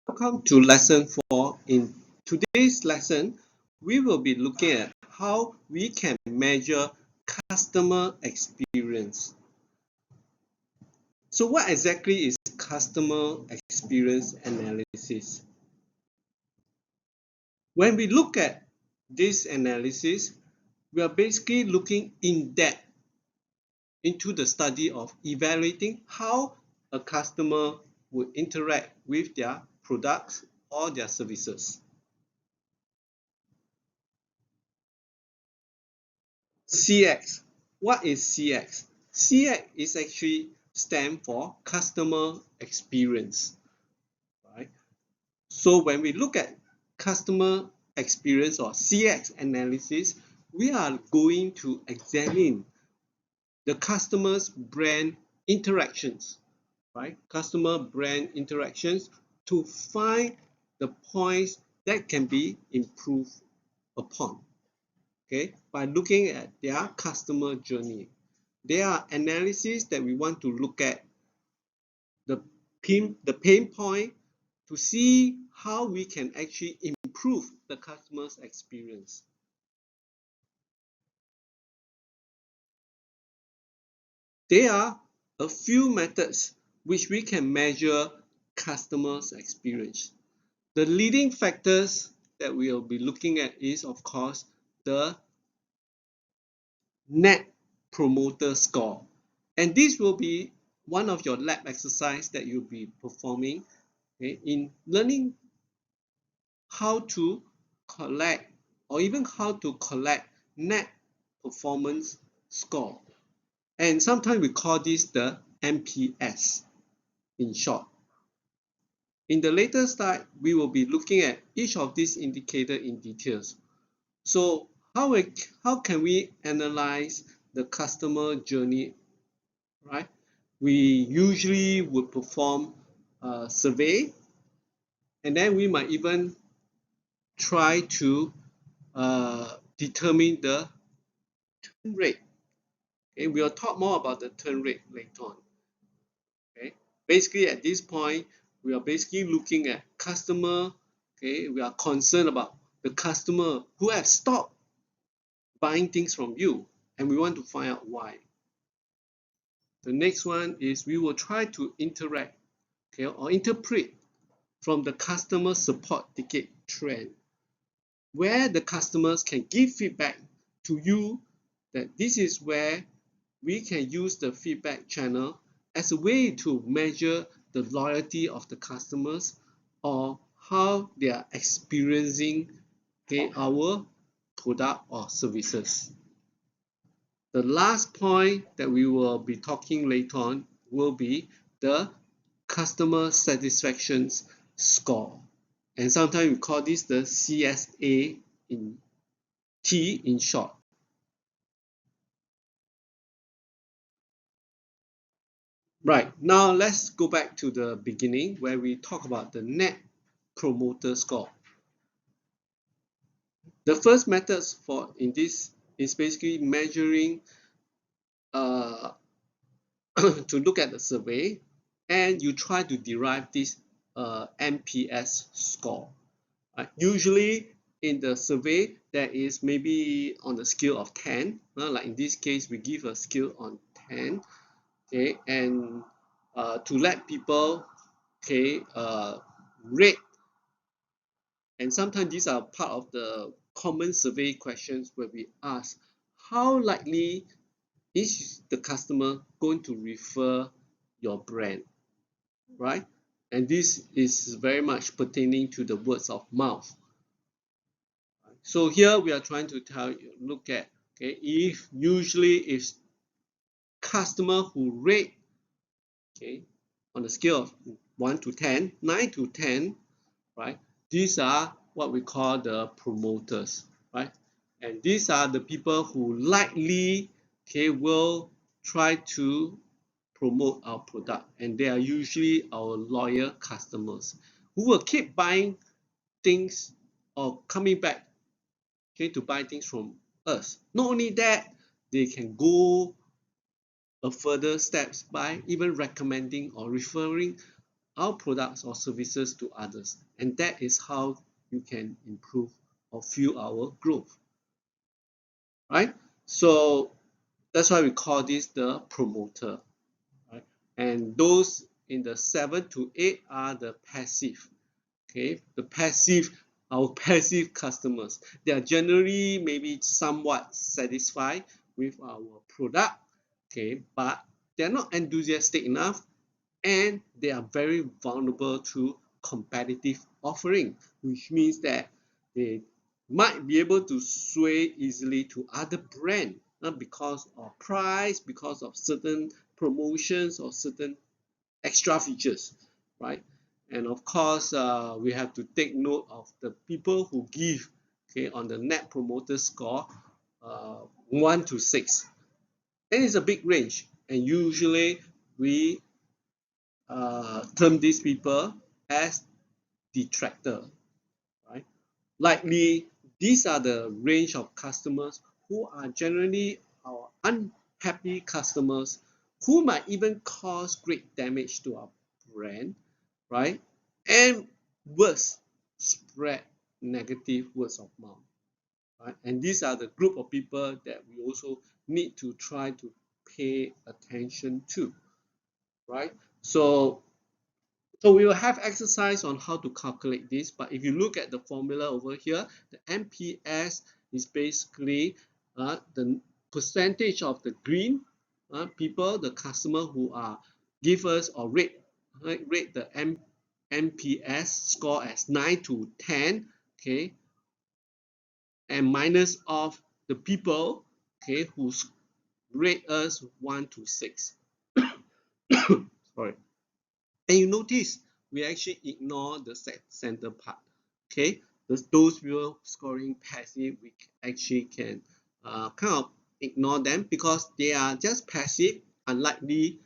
Welcome to lesson 4. In today's lesson, we will be looking at how we can measure customer experience. So what exactly is customer experience analysis? When we look at this analysis, we are basically looking in depth into the study of evaluating how a customer would interact with their products or their services. CX. What is CX? CX is actually stand for customer experience, right? So when we look at customer experience or CX analysis, we are going to examine the customer's brand interactions, right? Customer brand interactions to find the points that can be improved upon. Okay, by looking at their customer journey. There are analyses that we want to look at the pain point to see how we can actually improve the customer's experience. There are a few methods which we can measure customers' experience. The leading factors that we will be looking at is, of course, the Net Promoter Score. And this will be one of your lab exercise that you'll be performing, okay, in learning how to collect or even how to collect net performance score. And sometimes we call this the NPS in short. In the later slide, we will be looking at each of these indicators in details. So how can we analyze the customer journey, right? We usually would perform a survey, and then we might even try to determine the turn rate. Okay, we'll talk more about the turn rate later on. Okay, basically at this point, we are basically looking at customer. Okay, we are concerned about the customer who have stopped buying things from you, and we want to find out why. The next one is we will try to interact, okay, or interpret from the customer support ticket trend, where the customers can give feedback to you that this is where we can use the feedback channel as a way to measure the loyalty of the customers or how they are experiencing, okay, our product or services. The last point that we will be talking later on will be the customer satisfaction score. And sometimes we call this the CSA in short. Right, now let's go back to the beginning where we talk about the Net Promoter Score. The first method in this is basically measuring to look at the survey, and you try to derive this NPS score. Usually in the survey, there is maybe on the scale of 10, like in this case, we give a scale on 10, okay, and to let people, okay, rate. And sometimes these are part of the common survey questions where we ask how likely is the customer going to refer your brand, right? And this is very much pertaining to the words of mouth. So here we are trying to look at, okay, if customer who rate, okay, on a scale of 1 to 10, 9 to 10, right? These are what we call the promoters, right? And these are the people who likely, okay, will try to promote our product, and they are usually our loyal customers who will keep buying things or coming back, okay, to buy things from us. Not only that, they can go a further steps by even recommending or referring our products or services to others. And that is how you can improve or fuel our growth, right? So that's why we call this the promoter, right? And those in the 7 to 8 are the passive. Okay, the passive, our passive customers, they are generally maybe somewhat satisfied with our product, okay, but they're not enthusiastic enough, and they are very vulnerable to competitive offering, which means that they might be able to sway easily to other brand, because of price, because of certain promotions or certain extra features, right? And of course, we have to take note of the people who give, okay, on the net promoter score, 1 to 6. And it's a big range. And usually we term these people as detractor, right? Likely, these are the range of customers who are generally our unhappy customers who might even cause great damage to our brand, right? And worse, spread negative words of mouth, right? And these are the group of people that we also need to try to pay attention to, right? So we will have exercise on how to calculate this, but if you look at the formula over here, the NPS is basically the percentage of the green people, the customer who are give us or rate, right, rate the NPS score as 9 to 10, okay, and minus of the people, okay, who rate us 1 to 6. Sorry. And you notice we actually ignore the center part. Okay, those people scoring passive, we actually can kind of ignore them because they are just passive, unlikely.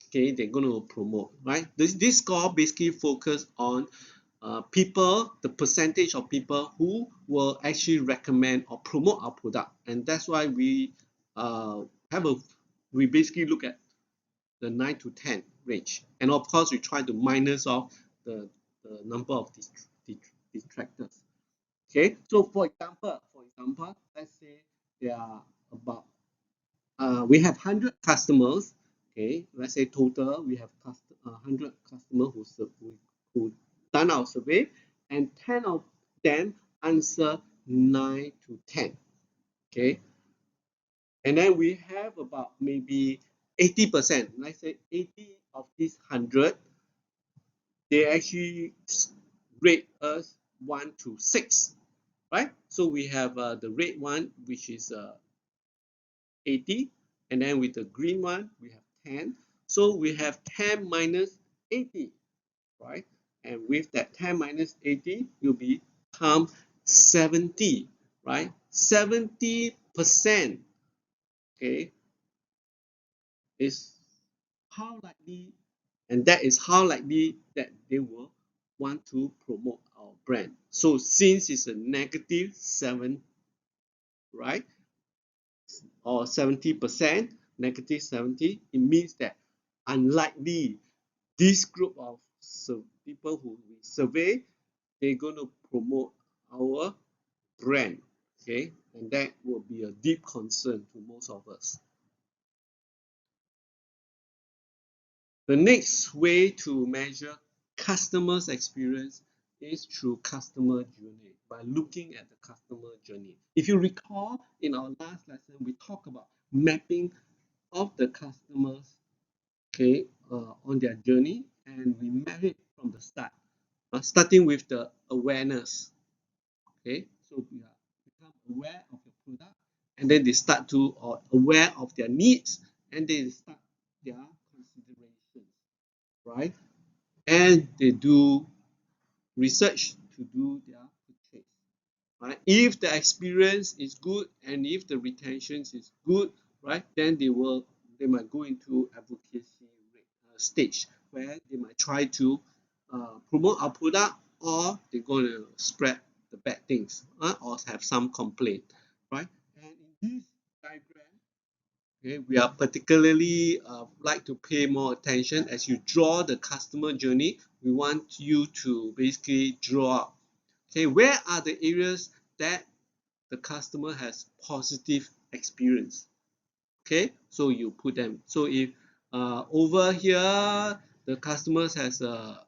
Okay, they're going to promote, right? This score basically focus on people, the percentage of people who will actually recommend or promote our product, and that's why we have a we basically look at the 9 to 10 range. And of course, we try to minus off the number of detractors. Okay, so for example, let's say there are about we have 100 customers. Okay, let's say total we have 100 customers who done our survey, and 10 of them answer 9 to 10. Okay, and then we have about maybe 80%. Let's say 80 of these 100, they actually rate us 1 to 6, right? So we have the red one, which is 80, and then with the green one, we have 10. So we have 10 minus 80, right? And with that 10 minus 80, will become 70, right? 70%, okay, is how likely, and that is how likely that they will want to promote our brand. So since it's a negative 7, right, or 70%, negative 70, it means that unlikely this group of people who we survey, they're going to promote our brand, okay, and that will be a deep concern to most of us. The next way to measure customers' experience is through customer journey, by looking at the customer journey. If you recall, in our last lesson, we talked about mapping of the customers, okay, on their journey, and we map it from the start, starting with the awareness. Okay, so we are become aware of the product, and then they start to or aware of their needs, and they start their considerations, right? And they do research to do their purchase. Right? If the experience is good and if the retention is good, right, then they might go into advocacy stage where they might try to promote our product, or they're going to spread the bad things, or have some complaint, right? And in this diagram, okay, we are particularly like to pay more attention as you draw the customer journey we want you to basically draw out, okay, where are the areas that the customer has positive experience. Okay, so you put them. So if over here the customers has a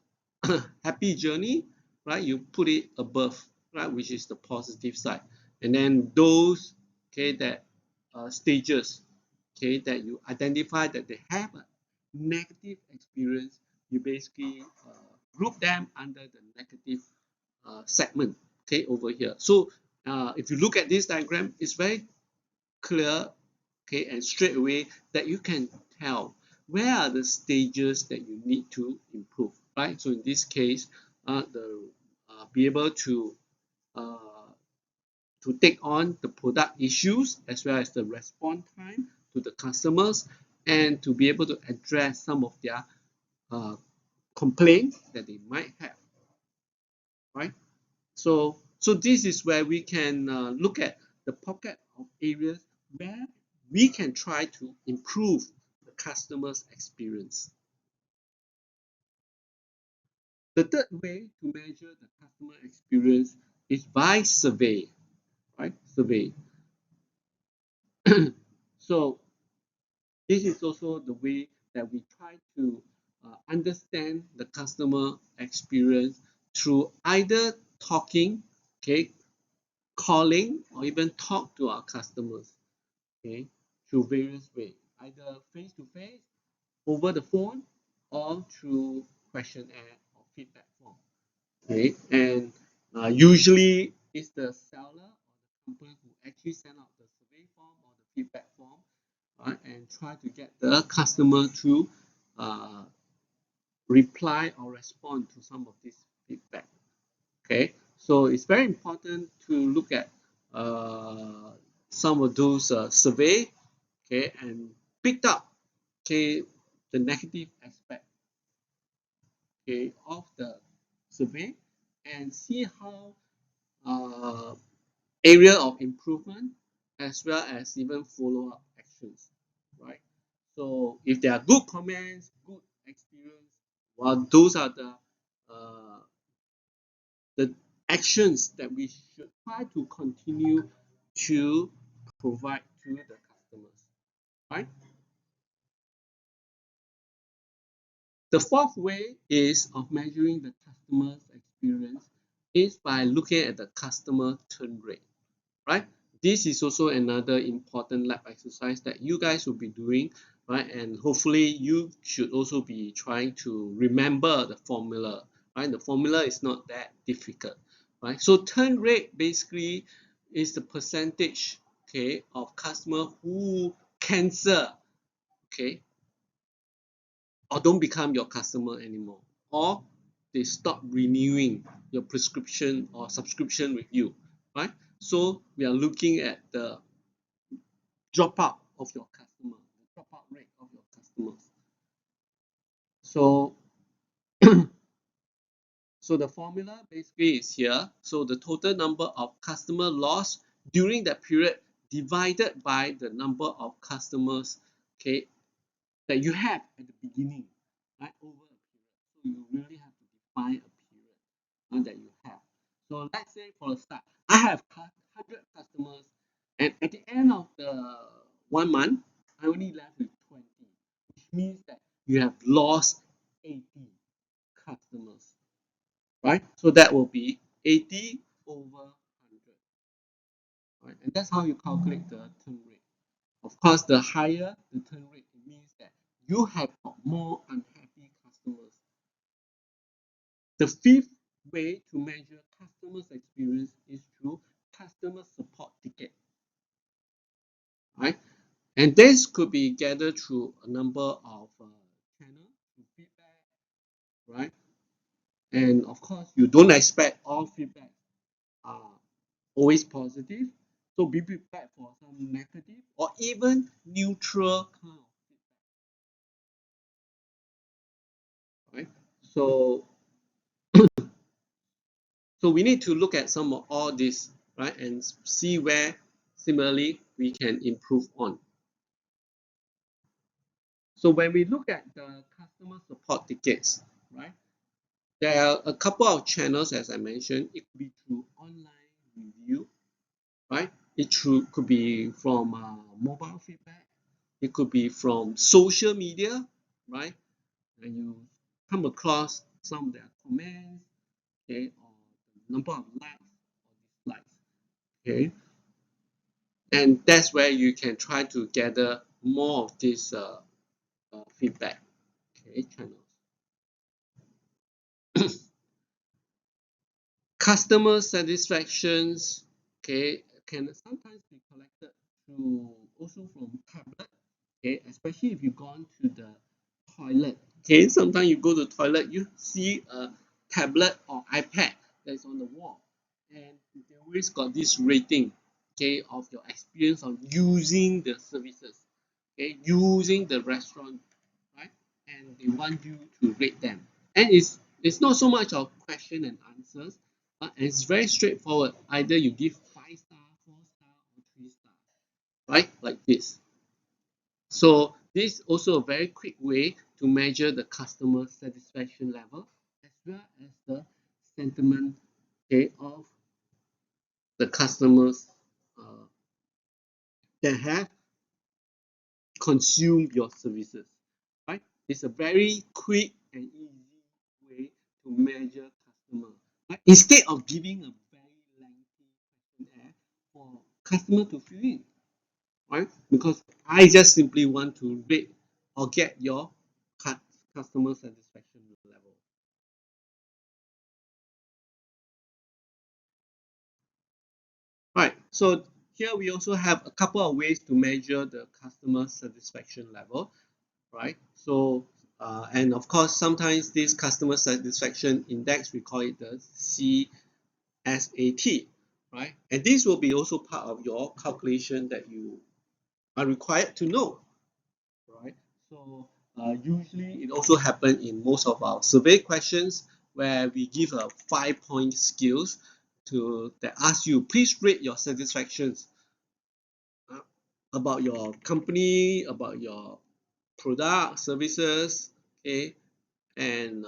happy journey, right, you put it above, right, which is the positive side. And then those, okay, that stages, okay, that you identify that they have a negative experience, you basically group them under the negative segment, okay, over here. So if you look at this diagram, it's very clear, okay, and straight away that you can tell where are the stages that you need to improve, right? So in this case, the be able uh, to take on the product issues as well as the response time to the customers, and to be able to address some of their uh, complaints that they might have, right? So this is where we can look at the pocket of areas where we can try to improve the customer's experience. The third way to measure the customer experience is by survey, right? Survey. So this is also the way that we try to understand the customer experience through either talking, okay, calling, or even talk to our customers, okay, through various ways, either face to face, over the phone, or through questionnaire or feedback form. Okay, and usually it's the seller or the company who actually send out the survey form or the feedback form, right, and try to get the customer to uh, reply or respond to some of this feedback. Okay, so it's very important to look at some of those survey, okay, and pick up, okay, the negative aspect, okay, of the survey, and see how uh, area of improvement as well as even follow-up actions, right? So if there are good comments, good experience, well, those are the actions that we should try to continue to provide to the customers, right? The fourth way is of measuring the customer's experience is by looking at the customer turn rate, right? This is also another important lab exercise that you guys will be doing, right? And hopefully you should also be trying to remember the formula, right? The formula is not that difficult, right? So turn rate basically is the percentage, okay, of customer who cancel, okay, or don't become your customer anymore, or they stop renewing your prescription or subscription with you, right? So we are looking at the dropout of your customer, the dropout rate of your customers. So so the formula basically is here. So the total number of customer loss during that period divided by the number of customers, okay, that you have at the beginning, right, over a period. So you really have to define a period that you have. So let's say for a start, I have 100 customers, and at the end of the 1 month, I only left with 20, which means that you have lost 80 customers, right? So that will be 80 over 100, right? And that's how you calculate the turn rate. Of course, the higher the turn rate, it means that you have got more unhappy customers. The fifth way to measure customers' experience is through customer support ticket, right? And this could be gathered through a number of channels, through feedback, right? And of course, you don't expect all feedback are always positive. So be prepared for some negative or even neutral kind of feedback, right? So so we need to look at some of all this, right, and see where similarly we can improve on. So when we look at the customer support tickets, right, There are a couple of channels, as I mentioned. It could be through online review, right? Could be from mobile feedback. It could be from social media, right? And you come across some of their comments, okay, or the number of likes or dislikes, okay, and that's where you can try to gather more of this feedback, okay, channels. Customer satisfactions, okay, can sometimes be collected through also from tablet, okay, especially if you've gone to the toilet. Okay, sometimes you go to the toilet, you see a tablet or iPad that's on the wall, and they always got this rating, okay, of your experience of using the services, okay, using the restaurant, right? And they want you to rate them. And it's not so much of question and answers, but it's very straightforward. Either you give 5 star, 4 star, or 3 star, right? Like this. So this is also a very quick way to measure the customer satisfaction level as well as the sentiment, okay, of the customers uh, that have consumed your services. Right? It's a very quick and easy way to measure customer. Right? Instead of giving a very lengthy questionnaire for customer to fill in, right? Because I just simply want to rate or get your customer satisfaction level. Right. So here we also have a couple of ways to measure the customer satisfaction level, right? So and of course, sometimes this customer satisfaction index, we call it the CSAT, right? And this will be also part of your calculation that you are required to know, right? So usually it also happens in most of our survey questions where we give a 5 point scales to that ask you please rate your satisfactions uh, about your company, about your product, services, okay, and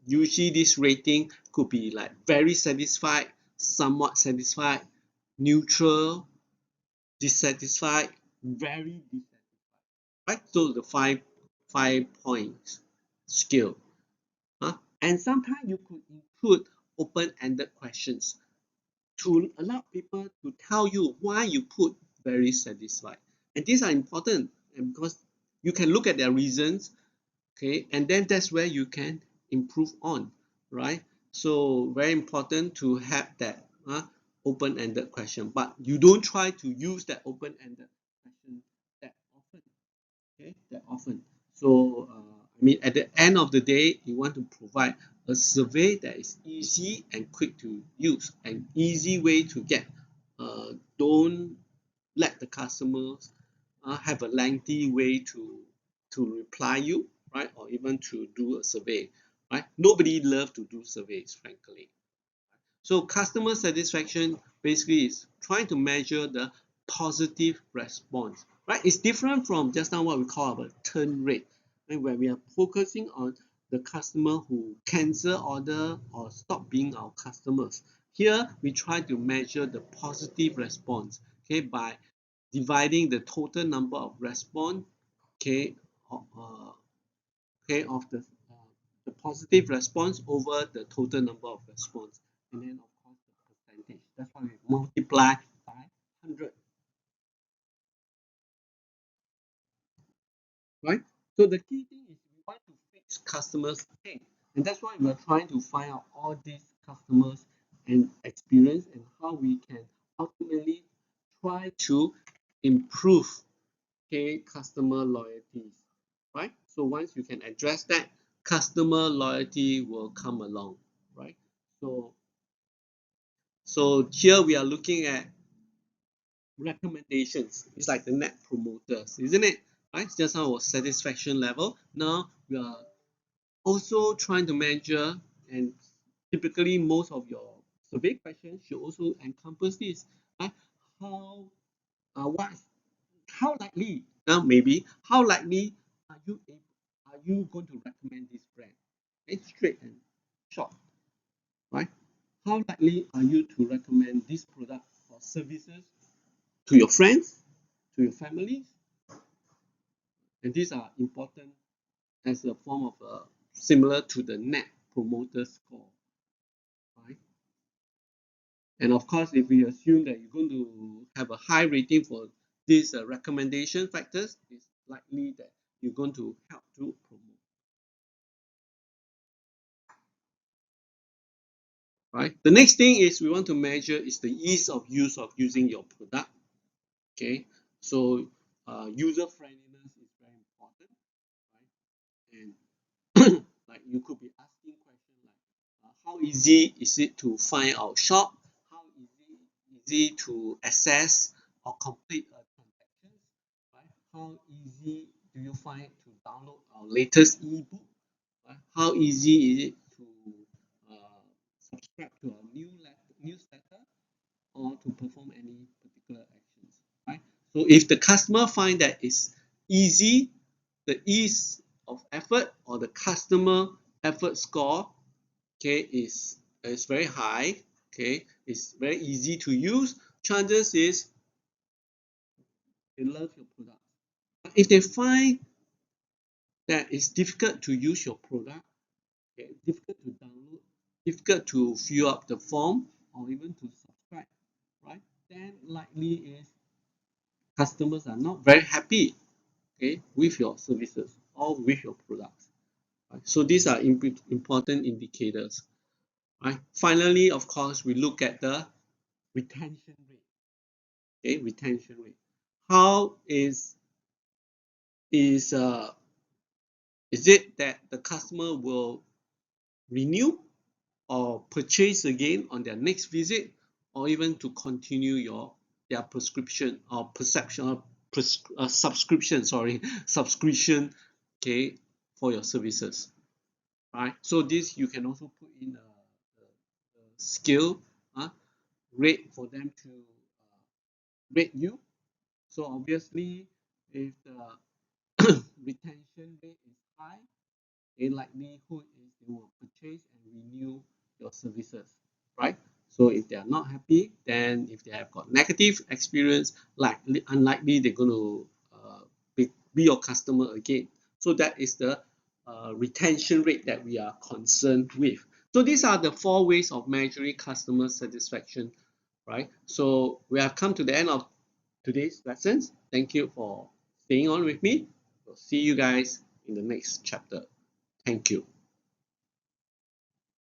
usually this rating could be like very satisfied, somewhat satisfied, neutral, dissatisfied, very dissatisfied, right? So the five points scale. And sometimes you could include open-ended questions to allow people to tell you why you put very satisfied. And these are important and because you can look at their reasons, okay, and then that's where you can improve on, right? So very important to have that open-ended question, but you don't try to use that open-ended question that often, okay, that often. So I mean, at the end of the day, you want to provide a survey that is easy and quick to use, an easy way to get. Don't let the customers have a lengthy way to reply you, right, or even to do a survey, right? Nobody loves to do surveys, frankly. So customer satisfaction basically is trying to measure the positive response, right? It's different from just now what we call a turn rate, right? Where we are focusing on the customer who cancel order or stop being our customers. Here we try to measure the positive response, okay, by dividing the total number of response, okay, okay, of the positive response over the total number of response, and then of course the percentage. That's why we multiply by 100, right? So the key thing is we want to fix customers' pain, and that's why we are trying to find out all these customers and experience and how we can ultimately try to improve, okay, customer loyalties, right? So once you can address that, customer loyalty will come along, right? So here we are looking at recommendations. It's like the net promoters, isn't it? Right? Just our satisfaction level. Now we are also trying to measure, and typically most of your survey questions should also encompass this. Right? How what how likely now maybe how likely are you going to recommend this brand? It's straight. shop, right? How likely are you to recommend this product or services to your friends, to your family? And these are important as a form of similar to the net promoter score, right? And of course, if we assume that you're going to have a high rating for these recommendation factors, it's likely that you're going to help to promote, right? The next thing is we want to measure is the ease of use of using your product. Okay, so user friendliness is very important, right? And like you could be asking questions like, how easy is it to find our shop? How easy to access or complete a transaction? Right? How easy do you find to download our latest ebook? Right? How easy is it to uh, subscribe to our newsletter or to perform any particular actions? Right? So if the customer find that it's easy, the ease of effort or the customer effort score, okay, is very high, okay, it's very easy to use, chances is they love your product. But if they find that it's difficult to use your product, okay, difficult to download, difficult to fill up the form or even to subscribe, right, then likely is customers are not very happy, okay, with your services or with your products. Right? So these are important indicators. Right? Finally, of course, we look at the retention rate. Okay, retention rate. How is uh, is it that the customer will renew or purchase again on their next visit, or even to continue their prescription or perception or subscription? Sorry, subscription. Okay, for your services. Right. So this you can also put in a scale, rate for them to rate you. So obviously, if the retention rate is high, a likelihood is they will purchase and renew your services, right? So if they are not happy, then if they have got negative experience, likely unlikely they're going to be your customer again. So that is the retention rate that we are concerned with. So these are the 4 ways of measuring customer satisfaction, right? So we have come to the end of today's lessons. Thank you for staying on with me. We'll see you guys in the next chapter. Thank you.